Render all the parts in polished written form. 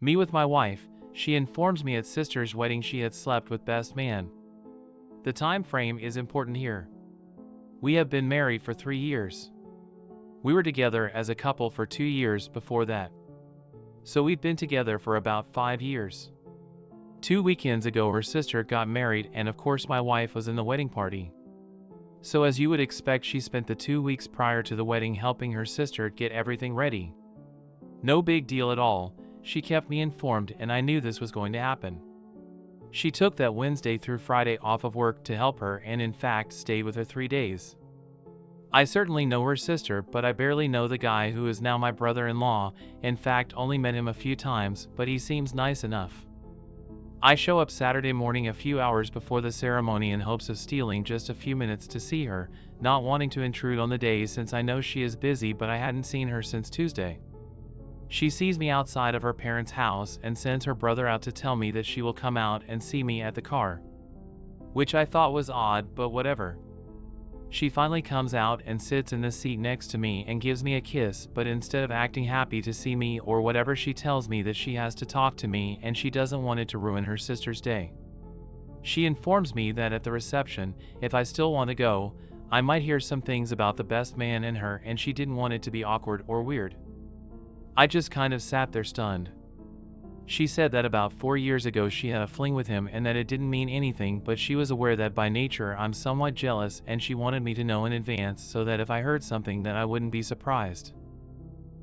Me with my wife, she informs me at sister's wedding she had slept with best man. The time frame is important here. We have been married for 3 years. We were together as a couple for 2 years before that. So we've been together for about 5 years. 2 weekends ago her sister got married and of course my wife was in the wedding party. So as you would expect, she spent the 2 weeks prior to the wedding helping her sister get everything ready. No big deal at all, she kept me informed and I knew this was going to happen. She took that Wednesday through Friday off of work to help her and in fact stayed with her 3 days. I certainly know her sister, but I barely know the guy who is now my brother-in-law, in fact only met him a few times, but he seems nice enough. I show up Saturday morning a few hours before the ceremony in hopes of stealing just a few minutes to see her, not wanting to intrude on the day since I know she is busy, but I hadn't seen her since Tuesday. She sees me outside of her parents' house and sends her brother out to tell me that she will come out and see me at the car. Which I thought was odd, but whatever. She finally comes out and sits in the seat next to me and gives me a kiss, but instead of acting happy to see me or whatever, she tells me that she has to talk to me and she doesn't want it to ruin her sister's day. She informs me that at the reception, if I still want to go, I might hear some things about the best man and her, and she didn't want it to be awkward or weird. I just kind of sat there stunned. She said that about 4 years ago she had a fling with him and that it didn't mean anything, but she was aware that by nature I'm somewhat jealous and she wanted me to know in advance so that if I heard something that I wouldn't be surprised.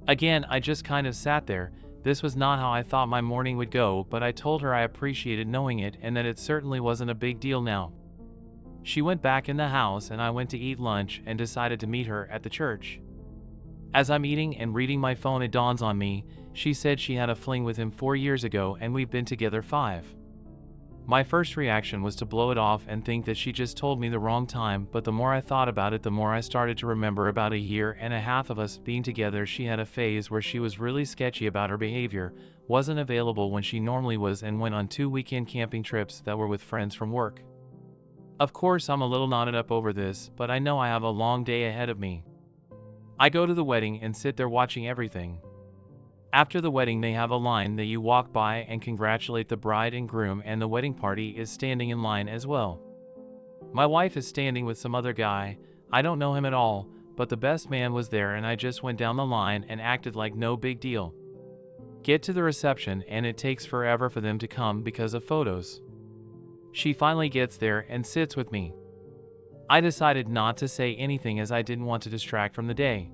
Again, I just kind of sat there. This was not how I thought my morning would go, but I told her I appreciated knowing it and that it certainly wasn't a big deal now. She went back in the house and I went to eat lunch and decided to meet her at the church. As I'm eating and reading my phone, it dawns on me, she said she had a fling with him 4 years ago and we've been together 5. My first reaction was to blow it off and think that she just told me the wrong time, but the more I thought about it, the more I started to remember about 1.5 years of us being together. She had a phase where she was really sketchy about her behavior, wasn't available when she normally was, and went on 2 weekend camping trips that were with friends from work. Of course, I'm a little knotted up over this, but I know I have a long day ahead of me. I go to the wedding and sit there watching everything. After the wedding, they have a line that you walk by and congratulate the bride and groom, and the wedding party is standing in line as well. My wife is standing with some other guy. I don't know him at all, but the best man was there and I just went down the line and acted like no big deal. Get to the reception and it takes forever for them to come because of photos. She finally gets there and sits with me. I decided not to say anything as I didn't want to distract from the day.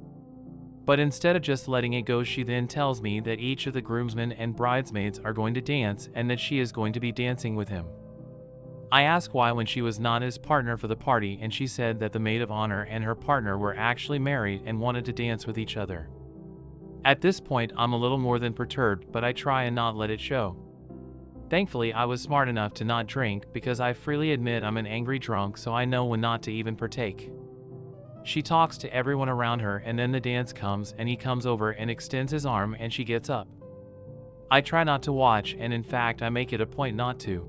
But instead of just letting it go, she then tells me that each of the groomsmen and bridesmaids are going to dance and that she is going to be dancing with him. I asked why when she was not his partner for the party, and she said that the maid of honor and her partner were actually married and wanted to dance with each other. At this point, I'm a little more than perturbed, but I try and not let it show. Thankfully, I was smart enough to not drink because I freely admit I'm an angry drunk, so I know when not to even partake. She talks to everyone around her and then the dance comes and he comes over and extends his arm and she gets up. I try not to watch, and in fact I make it a point not to.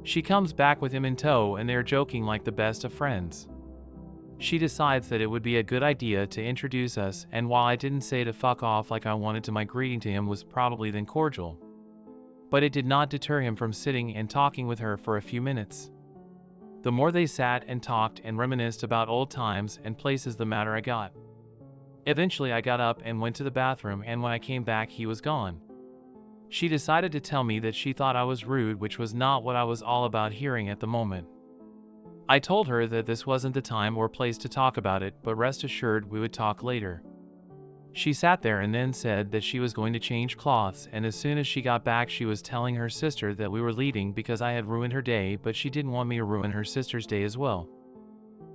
She comes back with him in tow and they're joking like the best of friends. She decides that it would be a good idea to introduce us, and while I didn't say to fuck off like I wanted to, my greeting to him was probably then cordial. But it did not deter him from sitting and talking with her for a few minutes. The more they sat and talked and reminisced about old times and places, the madder I got. Eventually I got up and went to the bathroom, and when I came back he was gone. She decided to tell me that she thought I was rude, which was not what I was all about hearing at the moment. I told her that this wasn't the time or place to talk about it, but rest assured we would talk later. She sat there and then said that she was going to change cloths, and as soon as she got back she was telling her sister that we were leaving because I had ruined her day, but she didn't want me to ruin her sister's day as well.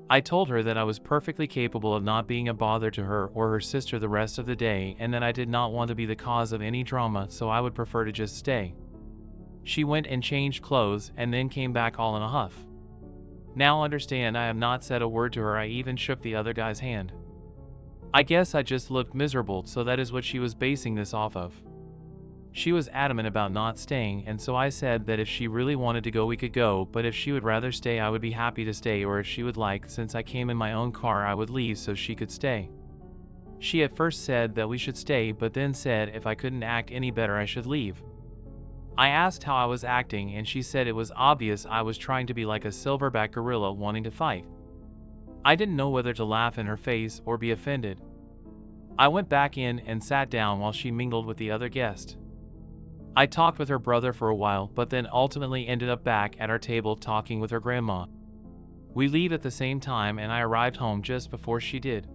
I told her that I was perfectly capable of not being a bother to her or her sister the rest of the day, and that I did not want to be the cause of any drama, so I would prefer to just stay. She went and changed clothes and then came back all in a huff. Now understand, I have not said a word to her. I even shook the other guy's hand. I guess I just looked miserable, so that is what she was basing this off of. She was adamant about not staying, and so I said that if she really wanted to go we could go, but if she would rather stay I would be happy to stay, or if she would like, since I came in my own car, I would leave so she could stay. She at first said that we should stay, but then said if I couldn't act any better I should leave. I asked how I was acting, and she said it was obvious I was trying to be like a silverback gorilla wanting to fight. I didn't know whether to laugh in her face or be offended. I went back in and sat down while she mingled with the other guest. I talked with her brother for a while, but then ultimately ended up back at our table talking with her grandma. We leave at the same time, and I arrived home just before she did.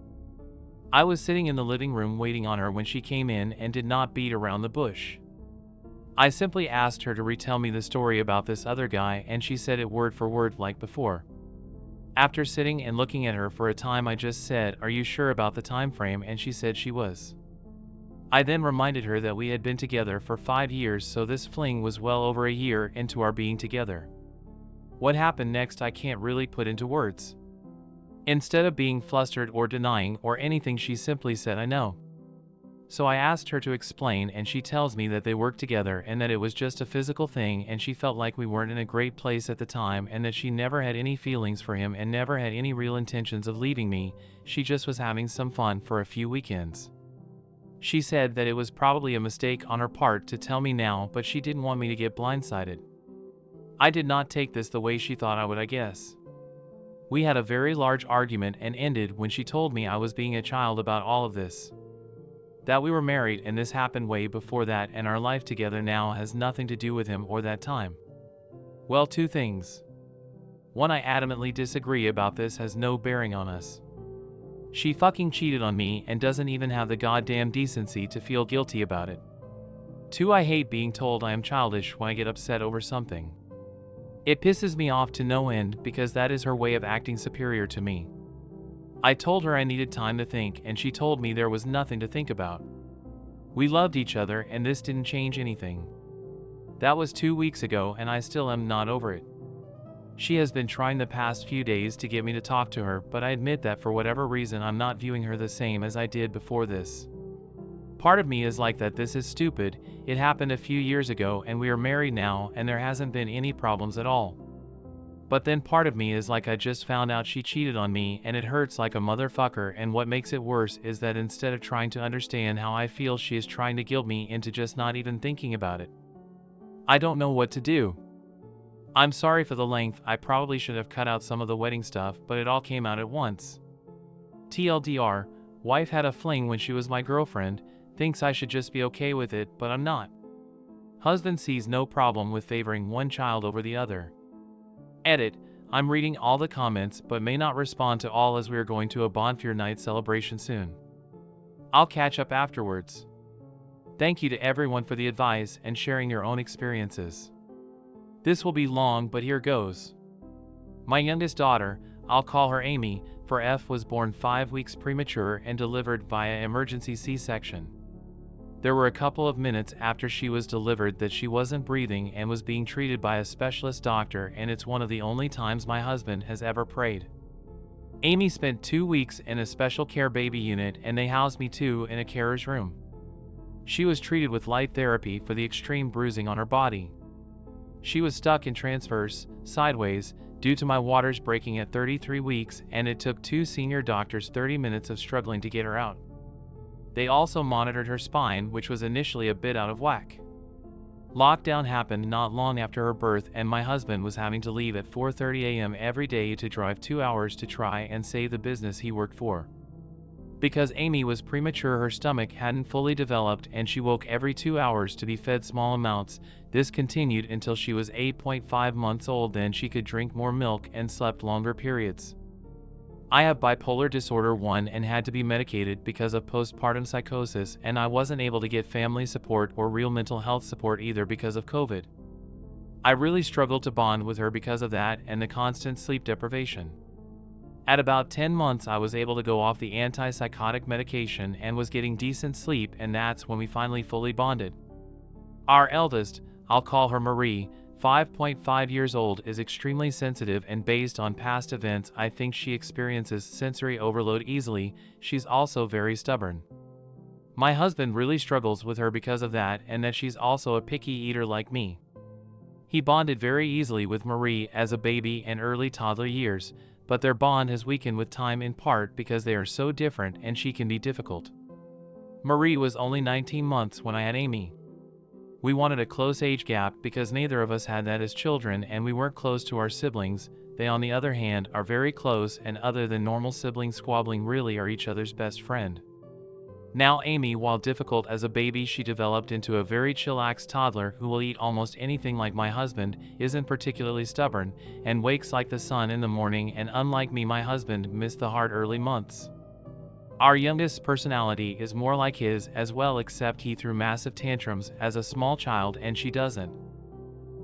I was sitting in the living room waiting on her when she came in and did not beat around the bush. I simply asked her to retell me the story about this other guy, and she said it word for word like before. After sitting and looking at her for a time, I just said, "Are you sure about the time frame?" and she said she was. I then reminded her that we had been together for 5 years, so this fling was well over a year into our being together. What happened next I can't really put into words. Instead of being flustered or denying or anything, she simply said, "I know." So I asked her to explain, and she tells me that they worked together and that it was just a physical thing, and she felt like we weren't in a great place at the time, and that she never had any feelings for him and never had any real intentions of leaving me. She just was having some fun for a few weekends. She said that it was probably a mistake on her part to tell me now, but she didn't want me to get blindsided. I did not take this the way she thought I would, I guess. We had a very large argument and ended when she told me I was being a child about all of this. That we were married and this happened way before that, and our life together now has nothing to do with him or that time. Well, 2 things. 1, I adamantly disagree about this, has no bearing on us. She fucking cheated on me and doesn't even have the goddamn decency to feel guilty about it. 2, I hate being told I am childish when I get upset over something. It pisses me off to no end because that is her way of acting superior to me. I told her I needed time to think, and she told me there was nothing to think about. We loved each other, and this didn't change anything. That was 2 weeks ago, and I still am not over it. She has been trying the past few days to get me to talk to her, but I admit that for whatever reason I'm not viewing her the same as I did before this. Part of me is like that this is stupid, it happened a few years ago and we are married now and there hasn't been any problems at all. But then part of me is like I just found out she cheated on me and it hurts like a motherfucker, and what makes it worse is that instead of trying to understand how I feel, she is trying to guilt me into just not even thinking about it. I don't know what to do. I'm sorry for the length, I probably should have cut out some of the wedding stuff, but it all came out at once. TLDR, wife had a fling when she was my girlfriend, thinks I should just be okay with it, but I'm not. Husband sees no problem with favoring one child over the other. Edit, I'm reading all the comments but may not respond to all as we are going to a bonfire night celebration soon. I'll catch up afterwards. Thank you to everyone for the advice and sharing your own experiences. This will be long, but here goes. My youngest daughter, I'll call her Amy, for F, was born 5 weeks premature and delivered via emergency C-section. There were a couple of minutes after she was delivered that she wasn't breathing and was being treated by a specialist doctor, and it's one of the only times my husband has ever prayed. Amy spent 2 weeks in a special care baby unit, and they housed me too in a carer's room. She was treated with light therapy for the extreme bruising on her body. She was stuck in transverse, sideways, due to my waters breaking at 33 weeks, and it took 2 senior doctors 30 minutes of struggling to get her out. They also monitored her spine, which was initially a bit out of whack. Lockdown happened not long after her birth, and my husband was having to leave at 4:30 a.m. every day to drive 2 hours to try and save the business he worked for. Because Amy was premature, her stomach hadn't fully developed and she woke every 2 hours to be fed small amounts. This continued until she was 8.5 months old, then she could drink more milk and slept longer periods. I have bipolar disorder 1 and had to be medicated because of postpartum psychosis, and I wasn't able to get family support or real mental health support either because of COVID. I really struggled to bond with her because of that and the constant sleep deprivation. At about 10 months I was able to go off the antipsychotic medication and was getting decent sleep, and that's when we finally fully bonded. Our eldest, I'll call her Marie, 5.5 years old, is extremely sensitive, and based on past events I think she experiences sensory overload easily. She's also very stubborn. My husband really struggles with her because of that, and that she's also a picky eater like me. He bonded very easily with Marie as a baby and early toddler years, but their bond has weakened with time in part because they are so different and she can be difficult. Marie was only 19 months when I had Amy. We wanted a close age gap because neither of us had that as children and we weren't close to our siblings. They, on the other hand, are very close and other than normal sibling squabbling really are each other's best friend. Now Amy, while difficult as a baby, she developed into a very chillax toddler who will eat almost anything like my husband, isn't particularly stubborn, and wakes like the sun in the morning, and unlike me, my husband missed the hard early months. Our youngest's personality is more like his as well, except he threw massive tantrums as a small child and she doesn't.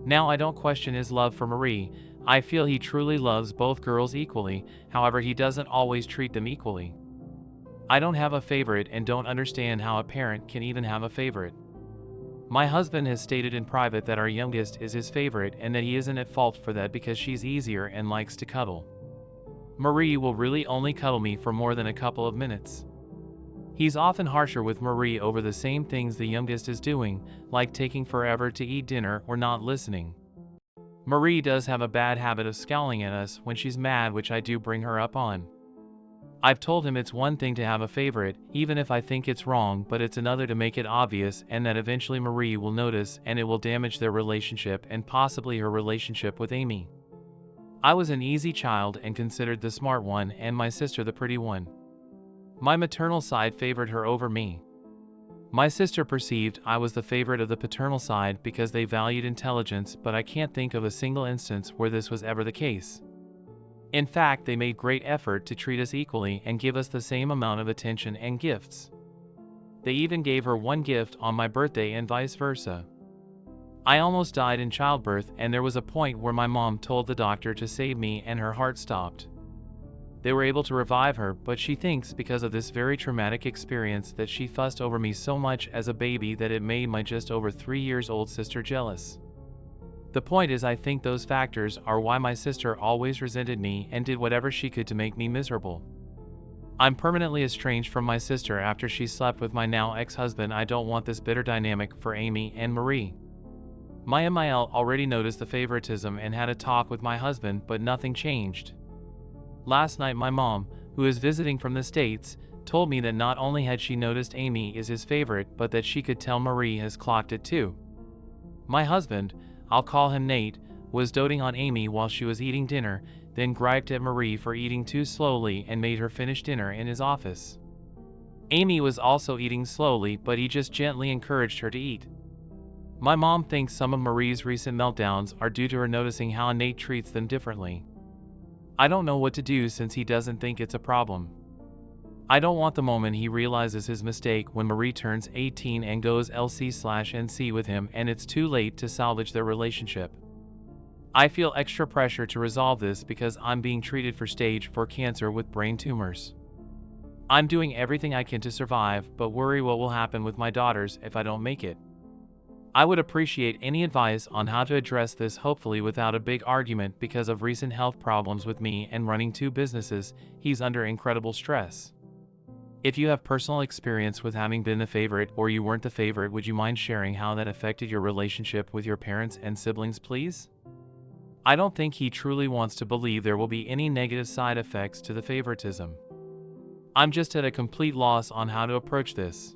Now I don't question his love for Marie. I feel he truly loves both girls equally, however he doesn't always treat them equally. I don't have a favorite and don't understand how a parent can even have a favorite. My husband has stated in private that our youngest is his favorite and that he isn't at fault for that because she's easier and likes to cuddle. Marie will really only cuddle me for more than a couple of minutes. He's often harsher with Marie over the same things the youngest is doing, like taking forever to eat dinner or not listening. Marie does have a bad habit of scowling at us when she's mad, which I do bring her up on. I've told him it's one thing to have a favorite, even if I think it's wrong, but it's another to make it obvious and that eventually Marie will notice and it will damage their relationship and possibly her relationship with Amy. I was an easy child and considered the smart one and my sister the pretty one. My maternal side favored her over me. My sister perceived I was the favorite of the paternal side because they valued intelligence, but I can't think of a single instance where this was ever the case. In fact, they made great effort to treat us equally and give us the same amount of attention and gifts. They even gave her one gift on my birthday and vice versa. I almost died in childbirth and there was a point where my mom told the doctor to save me and her heart stopped. They were able to revive her, but she thinks because of this very traumatic experience that she fussed over me so much as a baby that it made my just over 3 years old sister jealous. The point is, I think those factors are why my sister always resented me and did whatever she could to make me miserable. I'm permanently estranged from my sister after she slept with my now ex-husband. I don't want this bitter dynamic for Amy and Marie. My MIL already noticed the favoritism and had a talk with my husband, but nothing changed. Last night my mom, who is visiting from the States, told me that not only had she noticed Amy is his favorite, but that she could tell Marie has clocked it too. My husband, I'll call him Nate, was doting on Amy while she was eating dinner, then griped at Marie for eating too slowly and made her finish dinner in his office. Amy was also eating slowly, but he just gently encouraged her to eat. My mom thinks some of Marie's recent meltdowns are due to her noticing how Nate treats them differently. I don't know what to do since he doesn't think it's a problem. I don't want the moment he realizes his mistake when Marie turns 18 and goes LC/NC with him and it's too late to salvage their relationship. I feel extra pressure to resolve this because I'm being treated for stage 4 cancer with brain tumors. I'm doing everything I can to survive, but worry what will happen with my daughters if I don't make it. I would appreciate any advice on how to address this, hopefully without a big argument. Because of recent health problems with me and running 2 businesses, he's under incredible stress. If you have personal experience with having been the favorite or you weren't the favorite, would you mind sharing how that affected your relationship with your parents and siblings, please? I don't think he truly wants to believe there will be any negative side effects to the favoritism. I'm just at a complete loss on how to approach this.